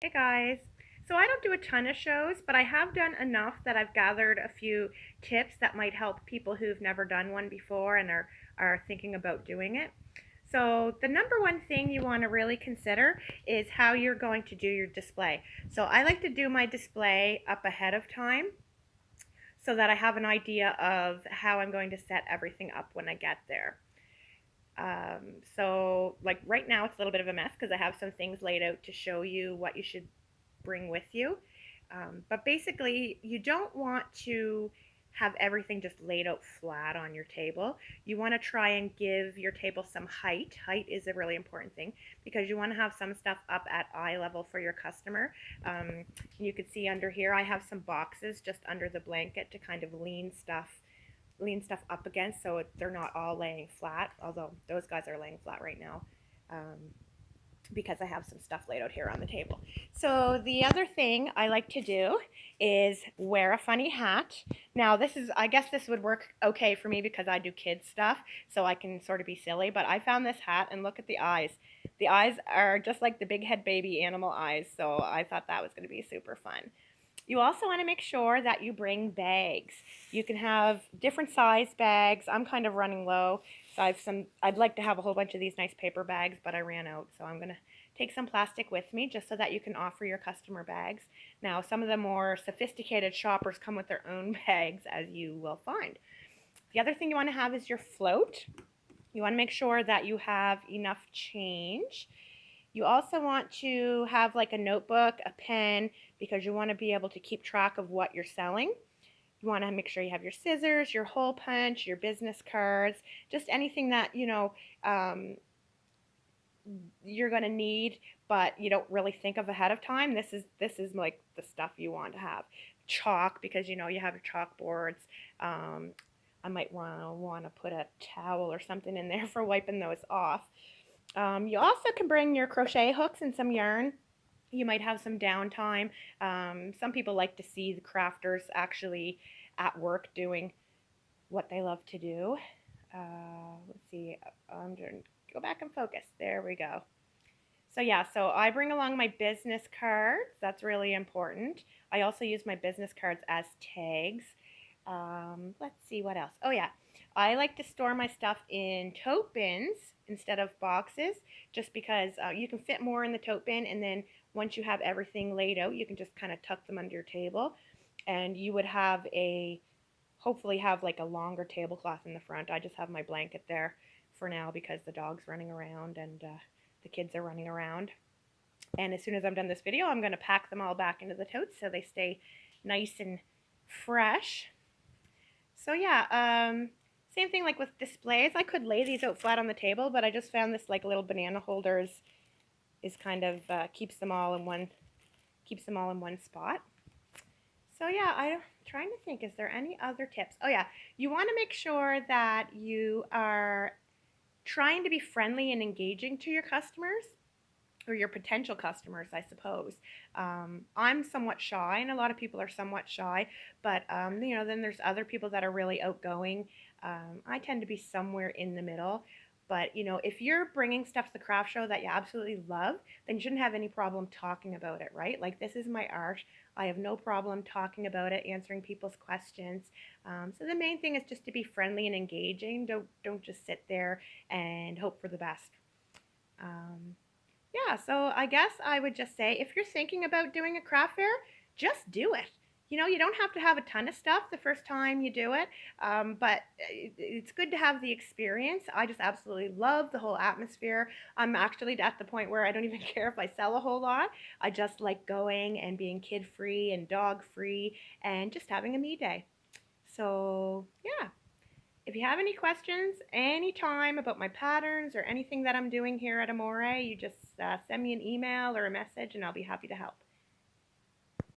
Hey guys. So I don't do a ton of shows, but I have done enough that I've gathered a few tips that might help people who've never done one before and are thinking about doing it. So the number one thing you want to really consider is how you're going to do your display. So I like to do my display up ahead of time so that I have an idea of how I'm going to set everything up when I get there. So like right now it's a little bit of a mess because I have some things laid out to show you what you should bring with you. But basically, you don't want to have everything just laid out flat on your table. You want to try and give your table some height. Height is a really important thing because you want to have some stuff up at eye level for your customer. You can see under here, I have some boxes just under the blanket to kind of lean stuff up against so they're not all laying flat, although those guys are laying flat right now. Because I have some stuff laid out here on the table. So the other thing I like to do is wear a funny hat. Now I guess this would work okay for me because I do kids stuff, so I can sort of be silly, but I found this hat and look at the eyes. The eyes are just like the big head baby animal eyes, so I thought that was going to be super fun. You also want to make sure that you bring bags. You can have different size bags. I'm kind of running low, so I'd like to have a whole bunch of these nice paper bags, but I ran out, so I'm going to take some plastic with me just so that you can offer your customer bags. Now, some of the more sophisticated shoppers come with their own bags, as you will find. The other thing you want to have is your float. You want to make sure that you have enough change. You also want to have like a notebook, a pen, because you want to be able to keep track of what you're selling. You want to make sure you have your scissors, your hole punch, your business cards, just anything that, you're going to need, but you don't really think of ahead of time. This is like the stuff you want to have. Chalk, because you have your chalkboards. I might want to put a towel or something in there for wiping those off. You also can bring your crochet hooks and some yarn. You might have some downtime. Some people like to see the crafters actually at work doing what they love to do. Let's see. I'm going to go back and focus. There we go. So yeah, so I bring along my business cards. That's really important. I also use my business cards as tags. Let's see what else. Oh yeah, I like to store my stuff in tote bins instead of boxes, just because you can fit more in the tote bin, and then once you have everything laid out, you can just kind of tuck them under your table, and you would hopefully have like a longer tablecloth in the front. I just have my blanket there for now because the dog's running around and the kids are running around. And as soon as I'm done this video, I'm going to pack them all back into the totes so they stay nice and fresh. So yeah, same thing like with displays. I could lay these out flat on the table, but I just found this like little banana holders is kind of keeps them all in one spot. So yeah, I'm trying to think, is there any other tips? Oh yeah, you want to make sure that you are trying to be friendly and engaging to your customers or your potential customers, I suppose. I'm somewhat shy, and a lot of people are somewhat shy, but then there's other people that are really outgoing. I tend to be somewhere in the middle. But if you're bringing stuff to the craft show that you absolutely love, then you shouldn't have any problem talking about it, right? Like, this is my art. I have no problem talking about it, answering people's questions. So the main thing is just to be friendly and engaging. Don't just sit there and hope for the best. Yeah, so I guess I would just say if you're thinking about doing a craft fair, just do it. You don't have to have a ton of stuff the first time you do it, but it's good to have the experience. I just absolutely love the whole atmosphere. I'm actually at the point where I don't even care if I sell a whole lot. I just like going and being kid free and dog free and just having a me day. So, yeah. If you have any questions anytime about my patterns or anything that I'm doing here at Amore, you just send me an email or a message and I'll be happy to help.